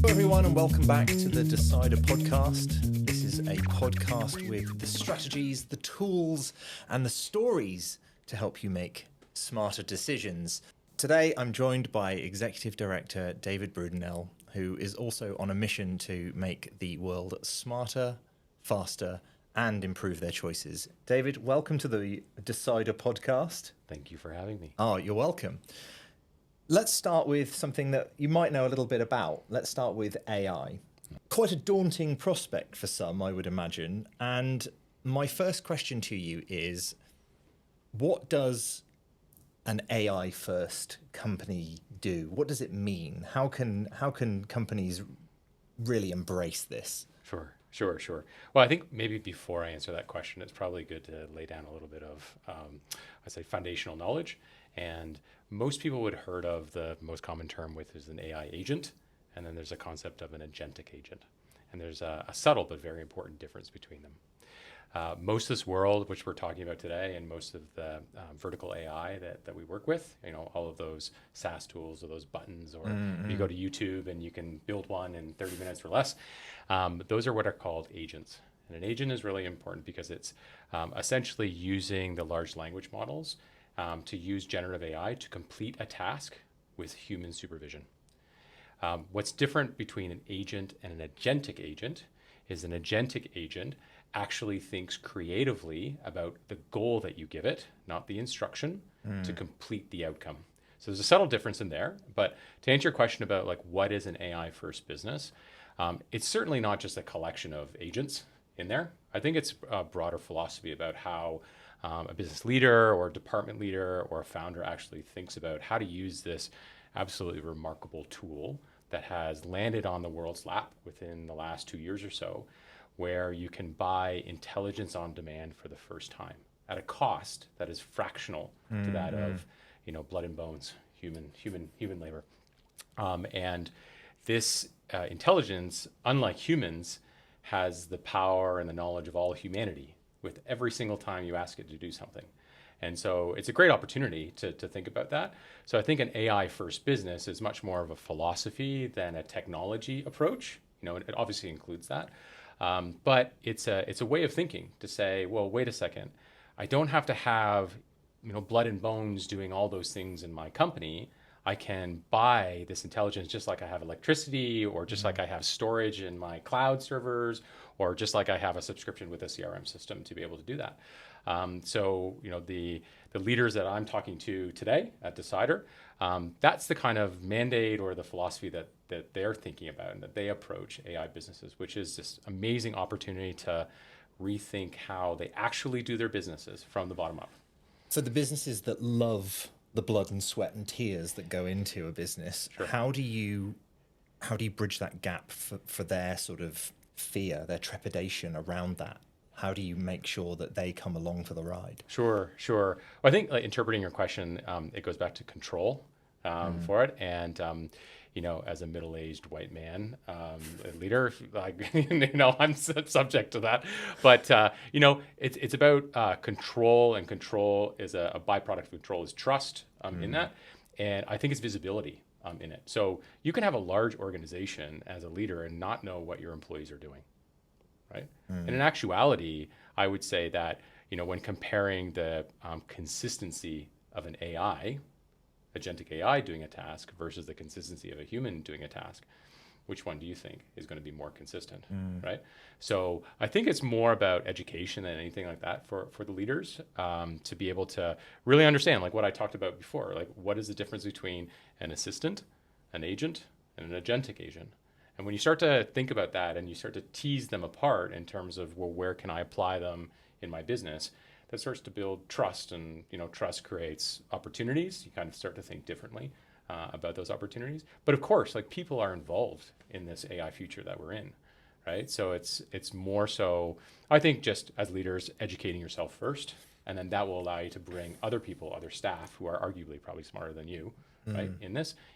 Hello, everyone, and welcome back to the Decidr Podcast. This is a podcast with the strategies, the tools, and the stories to help you make smarter decisions. Today, I'm joined by Executive Director David Brudenell, who is also on a mission to make the world smarter, faster, and improve their choices. David, welcome to the Decidr Podcast. Thank you for having me. Oh, you're welcome. Let's start with something that you might know a little bit about. Let's start with AI. Quite a daunting prospect for some, I would imagine. And my first question to you is, what does an AI-first company do? What does it mean? How can companies really embrace this? Sure. Well, I think maybe before I answer that question, it's probably good to lay down a little bit of, I'd say, foundational knowledge. And most people would have heard of the most common term with is an AI agent, and then there's a concept of an agentic agent. And there's a subtle but very important difference between them. Most of this world, which we're talking about today, and most of the vertical AI that we work with, all of those SaaS tools or those buttons, or you go to YouTube and you can build one in 30 minutes or less, those are what are called agents. And an agent is really important because it's essentially using the large language models to use generative AI to complete a task with human supervision. What's different between an agent and an agentic agent is an agentic agent actually thinks creatively about the goal that you give it, not the instruction, to complete the outcome. So there's a subtle difference in there. But to answer your question about what is an AI first business, it's certainly not just a collection of agents in there. I think it's a broader philosophy about how a business leader or a department leader or a founder actually thinks about how to use this absolutely remarkable tool that has landed on the world's lap within the last 2 years or so, where you can buy intelligence on demand for the first time at a cost that is fractional to that of, blood and bones, human labor. And this intelligence, unlike humans, has the power and the knowledge of all humanity with every single time you ask it to do something. And so it's a great opportunity to think about that. So I think an AI first business is much more of a philosophy than a technology approach. It obviously includes that. But it's a way of thinking to say, well, wait a second, I don't have to have blood and bones doing all those things in my company. I can buy this intelligence just like I have electricity, or just like I have storage in my cloud servers, or just like I have a subscription with a CRM system to be able to do that. So the leaders that I'm talking to today at Decidr, that's the kind of mandate or the philosophy that they're thinking about and that they approach AI businesses, which is this amazing opportunity to rethink how they actually do their businesses from the bottom up. For the businesses that love the blood and sweat and tears that go into a business, Sure. how do you bridge that gap for their sort of fear, their trepidation around that? How do you make sure that they come along for the ride? Sure. Well, I think interpreting your question, it goes back to control for it. And, as a middle-aged white man, leader, I'm subject to that. But, it's about control, and control is a byproduct of control is trust in that. And I think it's visibility in it. So you can have a large organization as a leader and not know what your employees are doing. Right. And in actuality, I would say that, when comparing the consistency of an agentic AI doing a task versus the consistency of a human doing a task, which one do you think is going to be more consistent? Right. So I think it's more about education than anything like that for the leaders to be able to really understand, like what I talked about before, like what is the difference between an assistant, an agent, and an agentic agent? And when you start to think about that and you start to tease them apart in terms of, well, where can I apply them in my business, that starts to build trust. And, trust creates opportunities. You kind of start to think differently about those opportunities. But of course, people are involved in this AI future that we're in, right? So it's more so, I think, just as leaders, educating yourself first. And then that will allow you to bring other people, other staff who are arguably probably smarter than you, right,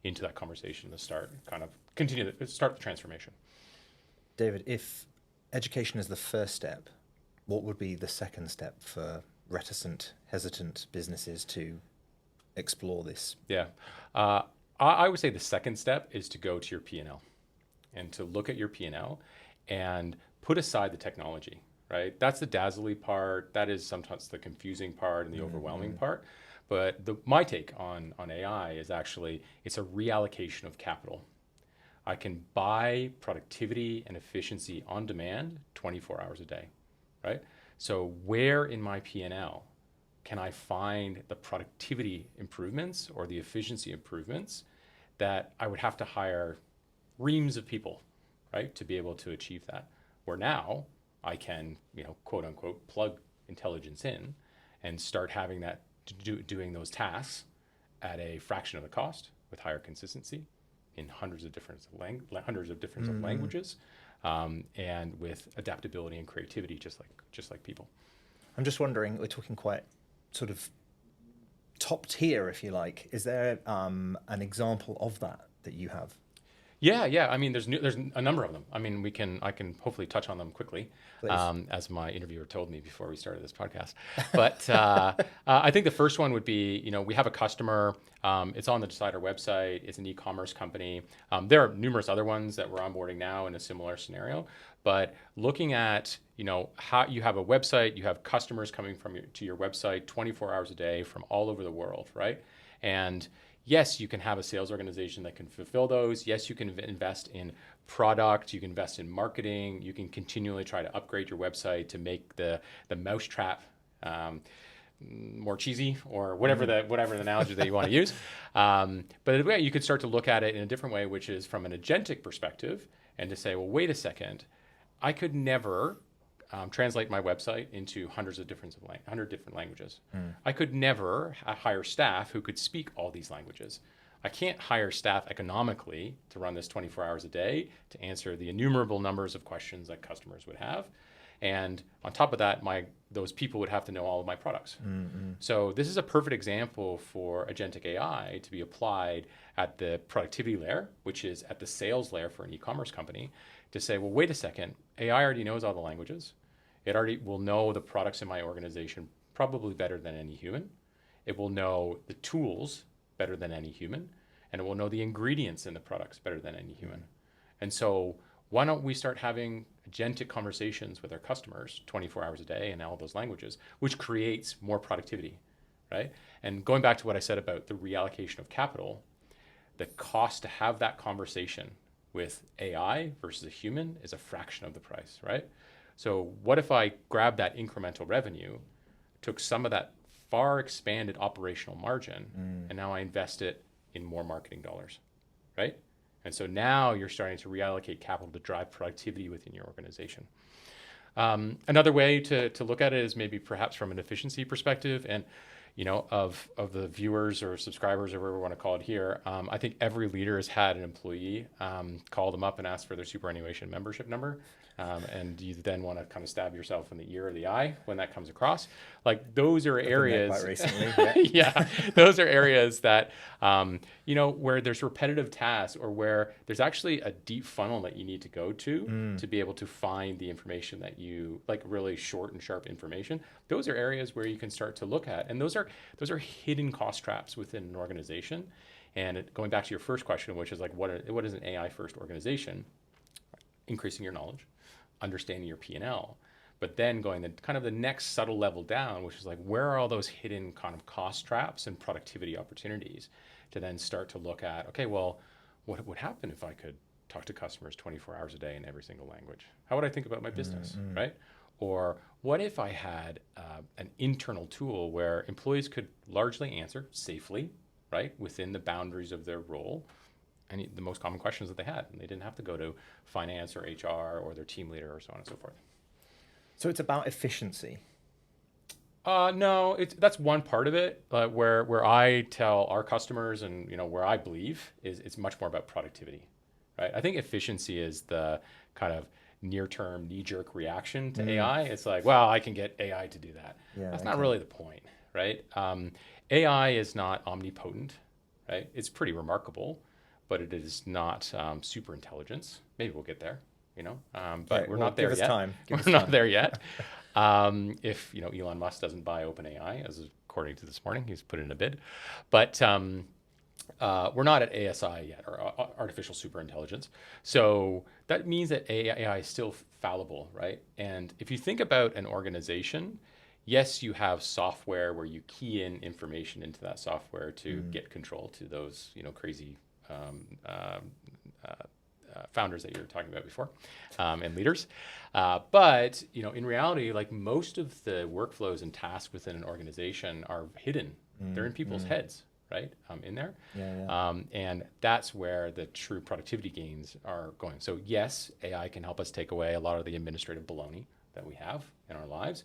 into that conversation to start the transformation. David, if education is the first step, what would be the second step for hesitant businesses to explore this? Yeah. I would say the second step is to go to your P&L and to look at your P&L and put aside the technology, right? That's the dazzly part. That is sometimes the confusing part and the overwhelming part. But my take on AI is actually it's a reallocation of capital. I can buy productivity and efficiency on demand 24 hours a day, right? So where in my P&L can I find the productivity improvements or the efficiency improvements that I would have to hire reams of people, right, to be able to achieve that? Where now I can, quote unquote, plug intelligence in and start having that doing those tasks at a fraction of the cost with higher consistency in hundreds of different languages, and with adaptability and creativity, just like people. I'm just wondering, we're talking quite sort of top tier, if you like. Is there an example of that you have? Yeah. I mean, there's a number of them. I mean, I can hopefully touch on them quickly, as my interviewer told me before we started this podcast. But I think the first one would be, we have a customer. It's on the Decidr website. It's an e-commerce company. There are numerous other ones that we're onboarding now in a similar scenario. But looking at, how you have a website, you have customers coming to your website 24 hours a day from all over the world, right? And yes, you can have a sales organization that can fulfill those. Yes, you can invest in product. You can invest in marketing. You can continually try to upgrade your website to make the mousetrap more cheesy, or whatever the analogy that you want to use. But you could start to look at it in a different way, which is from an agentic perspective, and to say, well, wait a second, I could never translate my website into 100 different languages. I could never hire staff who could speak all these languages. I can't hire staff economically to run this 24 hours a day to answer the innumerable numbers of questions that customers would have. And on top of that, those people would have to know all of my products. So this is a perfect example for agentic AI to be applied at the productivity layer, which is at the sales layer for an e-commerce company, to say, well, wait a second, AI already knows all the languages. It already will know the products in my organization probably better than any human. It will know the tools better than any human, and it will know the ingredients in the products better than any human. And so why don't we start having agentic conversations with our customers 24 hours a day in all those languages, which creates more productivity, right? And going back to what I said about the reallocation of capital, the cost to have that conversation with AI versus a human is a fraction of the price, right? So what if I grab that incremental revenue, took some of that far expanded operational margin, and now I invest it in more marketing dollars, right? And so now you're starting to reallocate capital to drive productivity within your organization. Another way to look at it is maybe perhaps from an efficiency perspective, and of the viewers or subscribers or whatever we want to call it here, I think every leader has had an employee call them up and ask for their superannuation membership number. And you then want to kind of stab yourself in the ear or the eye when that comes across. Like those are areas. Quite recently, yeah, those are areas that where there's repetitive tasks, or where there's actually a deep funnel that you need to go to be able to find the information that you like, really short and sharp information. Those are areas where you can start to look at, and those are hidden cost traps within an organization. And going back to your first question, which is like, what is an AI first organization? Increasing your knowledge, understanding your P&L, but then going the next subtle level down, which is like, where are all those hidden kind of cost traps and productivity opportunities, to then start to look at, okay, well, what would happen if I could talk to customers 24 hours a day in every single language? How would I think about my business, right? Or what if I had an internal tool where employees could largely answer safely, right, within the boundaries of their role, and the most common questions that they had, and they didn't have to go to finance or HR or their team leader or so on and so forth. So it's about efficiency. No, that's one part of it. Where I tell our customers, and where I believe is it's much more about productivity, right? I think efficiency is the kind of near-term knee-jerk reaction to AI. It's like, well, I can get AI to do that. Yeah, that's not really the point, right? AI is not omnipotent, right? It's pretty remarkable, but it is not super intelligence. Maybe we'll get there, but we're not there yet. We're not there yet. If Elon Musk doesn't buy OpenAI, as according to this morning, he's put in a bid, but we're not at ASI yet, or artificial superintelligence. So that means that AI is still fallible, right? And if you think about an organization, yes, you have software where you key in information into that software to get control to those, crazy founders that you were talking about before, and leaders. But in reality, like most of the workflows and tasks within an organization are hidden. They're in people's heads, right? In there. And that's where the true productivity gains are going. So yes, AI can help us take away a lot of the administrative baloney that we have in our lives.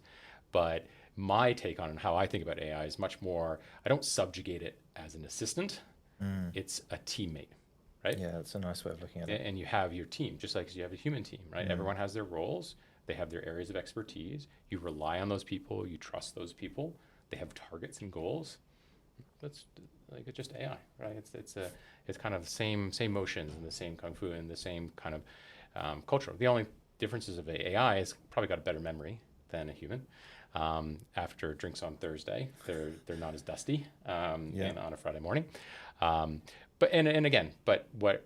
But my take on it and how I think about AI is much more, I don't subjugate it as an assistant. It's a teammate. Right? Yeah, that's a nice way of looking at it. And you have your team, just like you have a human team, right? Everyone has their roles. They have their areas of expertise. You rely on those people. You trust those people. They have targets and goals. That's like it's just AI, right? It's kind of the same motions and the same kung fu and the same kind of culture. The only differences of AI is probably got a better memory than a human. After drinks on Thursday, they're not as dusty and on a Friday morning. But what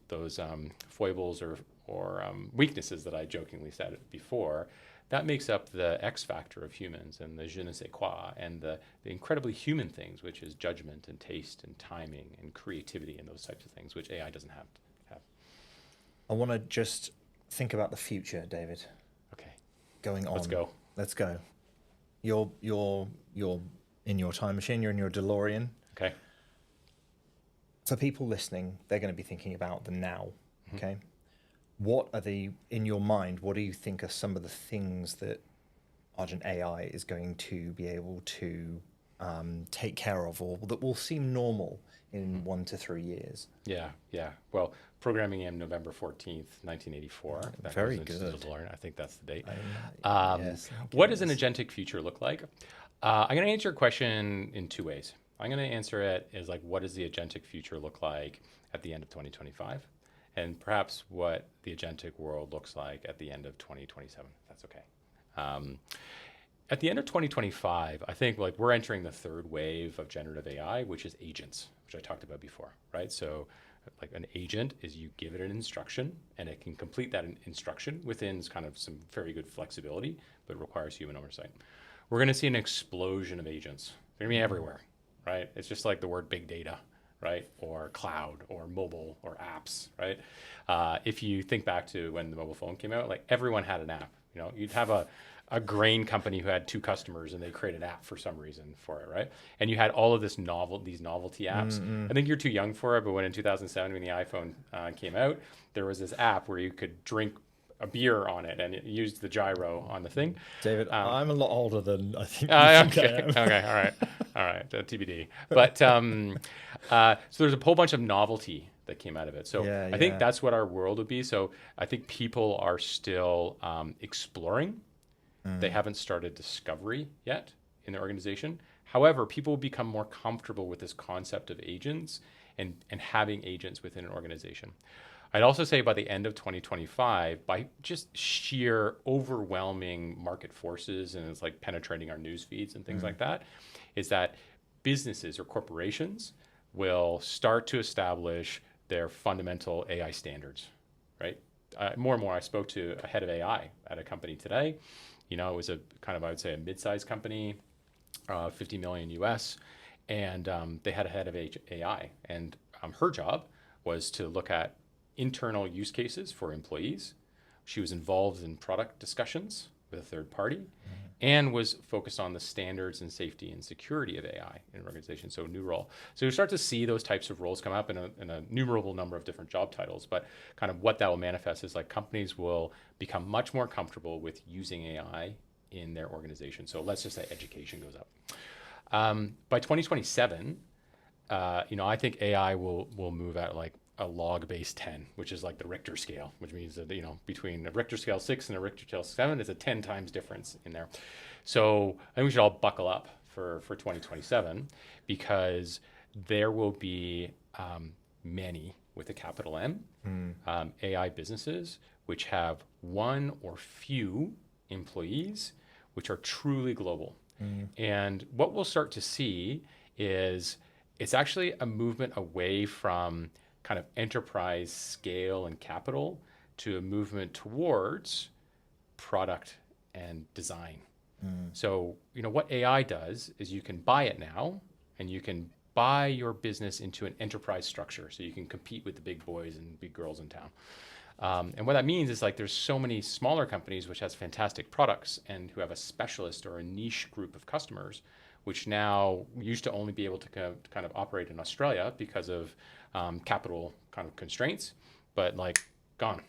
those foibles or weaknesses that I jokingly said before, that makes up the X factor of humans and the je ne sais quoi and the incredibly human things, which is judgment and taste and timing and creativity and those types of things, which AI doesn't have. I want to just think about the future, David. Okay. Going on. Let's go. You're in your time machine. You're in your DeLorean. Okay. For people listening, they're going to be thinking about the now. Okay. What are in your mind, what do you think are some of the things that Argent AI is going to be able to take care of, or that will seem normal in 1 to 3 years? Yeah. Well, programming in November 14th, 1984. That Very goes good. into DeLorean. I think that's the date. Yes, what does an agentic future look like? I'm going to answer your question in 2 ways. I'm going to answer it as like, what does the agentic future look like at the end of 2025? And perhaps what the agentic world looks like at the end of 2027. That's okay. At the end of 2025, I think like we're entering the third wave of generative AI, which is agents, which I talked about before, right? So like an agent is you give it an instruction and it can complete that instruction within kind of some very good flexibility, but requires human oversight. We're going to see an explosion of agents. They're going to be everywhere, right? It's just like the word big data, right? Or cloud or mobile or apps, right? If you think back to when the mobile phone came out, like everyone had an app. You'd have a grain company who had 2 customers and they created an app for some reason for it, right? And you had all of these novelty apps. I think you're too young for it, but when in 2007, when the iPhone came out, there was this app where you could drink a beer on it and it used the gyro on the thing. David, I'm a lot older than I think okay, all right, TBD. But so there's a whole bunch of novelty that came out of it. So I think that's what our world would be. So I think people are still exploring. They haven't started discovery yet in their organization. However, people will become more comfortable with this concept of agents and having agents within an organization. I'd also say by the end of 2025, by just sheer overwhelming market forces, and it's like penetrating our news feeds and things like that, is that businesses or corporations will start to establish their fundamental AI standards, right? More and more, I spoke to a head of AI at a company today. It was a kind of, I would say, a mid-sized company, 50 million US, and they had a head of AI. And her job was to look at internal use cases for employees. She was involved in product discussions with a third party and was focused on the standards and safety and security of AI in an organization. So a new role. So you start to see those types of roles come up in a numerable number of different job titles, but kind of what that will manifest is like companies will become much more comfortable with using AI in their organization. So let's just say education goes up. By 2027, I think AI will move at like a log base 10, which is like the Richter scale, which means that, between a Richter scale 6 and a Richter scale 7 is a 10 times difference in there. So I think we should all buckle up for 2027 because there will be many, with a capital M, AI businesses which have one or few employees which are truly global. And what we'll start to see is it's actually a movement away from kind of enterprise scale and capital to a movement towards product and design. So, what AI does is you can buy it now, and you can buy your business into an enterprise structure so you can compete with the big boys and big girls in town. And what that means is like there's so many smaller companies which has fantastic products and who have a specialist or a niche group of customers, which now used to only be able to kind of operate in Australia because of capital kind of constraints, but like gone.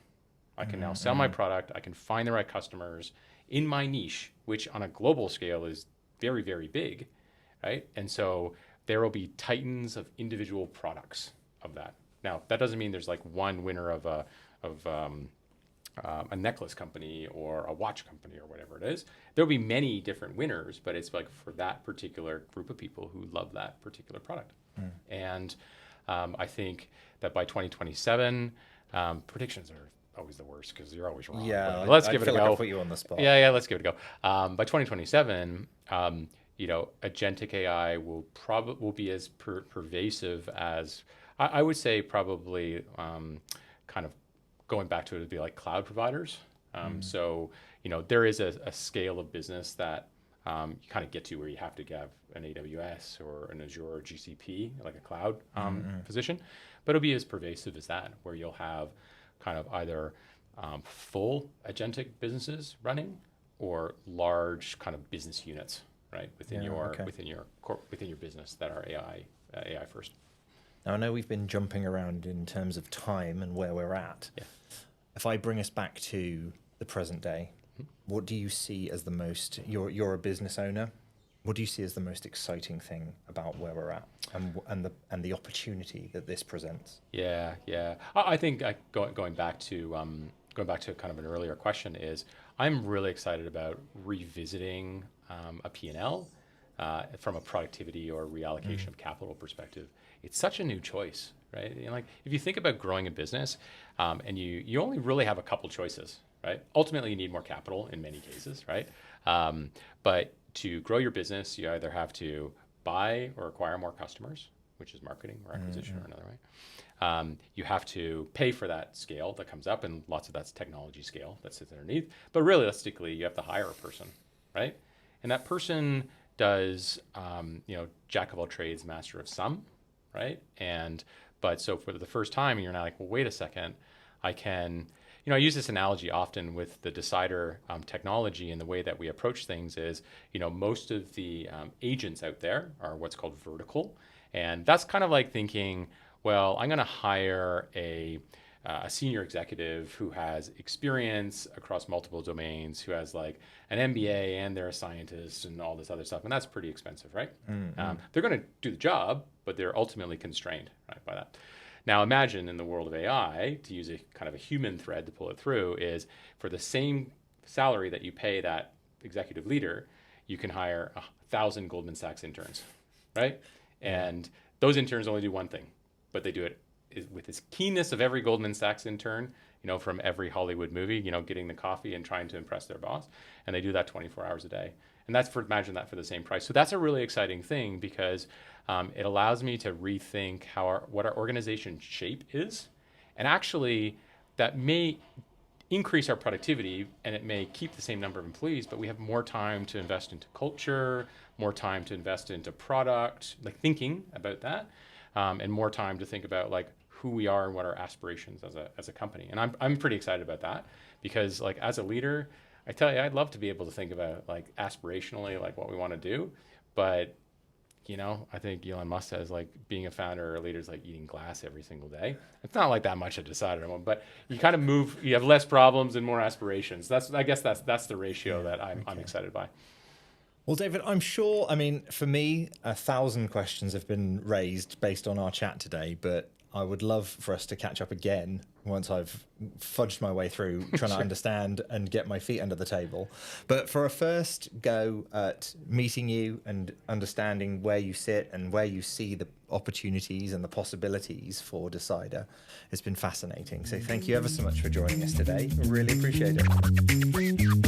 I can now sell my product. I can find the right customers in my niche, which on a global scale is very, very big, right? And so there will be titans of individual products of that. Now, that doesn't mean there's like one winner of a necklace company or a watch company or whatever it is. There'll be many different winners, but it's like for that particular group of people who love that particular product. And I think that by 2027, predictions are always the worst because you're always wrong. Yeah, let's give it a go. Like I put you on the spot. Yeah, let's give it a go. By 2027, agentic AI will be as pervasive as I would say probably kind of going back to it would be like cloud providers. So there is a scale of business that you kind of get to where you have to have an AWS or an Azure or GCP, like a cloud position, but it'll be as pervasive as that, where you'll have kind of either full agentic businesses running or large kind of business units, right, within your business that are AI first. Now, I know we've been jumping around in terms of time and where we're at. Yeah. If I bring us back to the present day, what do you see as the most, you're a business owner, what do you see as the most exciting thing about where we're at and the opportunity that this presents? Yeah. I think going back to kind of an earlier question is I'm really excited about revisiting a P&L from a productivity or reallocation of capital perspective. It's such a new choice, right? Like if you think about growing a business, and you only really have a couple choices, right? Ultimately, you need more capital in many cases, right? But to grow your business, you either have to buy or acquire more customers, which is marketing or acquisition or another way. You have to pay for that scale that comes up, and lots of that's technology scale that sits underneath. But realistically, you have to hire a person, right? And that person does, jack of all trades, master of some, right? But so for the first time, you're now like, well, wait a second, I can, I use this analogy often with the Decidr technology, and the way that we approach things is, most of the agents out there are what's called vertical. And that's kind of like thinking, well, I'm going to hire a senior executive who has experience across multiple domains, who has like an MBA and they're a scientist and all this other stuff. And that's pretty expensive, right? They're going to do the job, but they're ultimately constrained, right, by that. Now imagine in the world of AI, to use a kind of a human thread to pull it through, is for the same salary that you pay that executive leader, you can hire 1,000 Goldman Sachs interns, right? And those interns only do one thing, but they do it with this keenness of every Goldman Sachs intern, from every Hollywood movie, getting the coffee and trying to impress their boss. And they do that 24 hours a day. And imagine that for the same price. So that's a really exciting thing because it allows me to rethink what our organization shape is. And actually, that may increase our productivity and it may keep the same number of employees, but we have more time to invest into culture, more time to invest into product, like thinking about that, and more time to think about like who we are and what our aspirations as a company. And I'm pretty excited about that because like as a leader, I tell you, I'd love to be able to think about like aspirationally, like what we want to do. But, I think Elon Musk says like being a founder or a leader is like eating glass every single day. It's not like that much a Decidr, but you kind of you have less problems and more aspirations. I guess that's the ratio that I'm excited by. Well, David, I'm sure, for me, 1,000 questions have been raised based on our chat today, but I would love for us to catch up again once I've fudged my way through trying to understand and get my feet under the table. But for a first go at meeting you and understanding where you sit and where you see the opportunities and the possibilities for Decidr, it's been fascinating. So thank you ever so much for joining us today. I really appreciate it.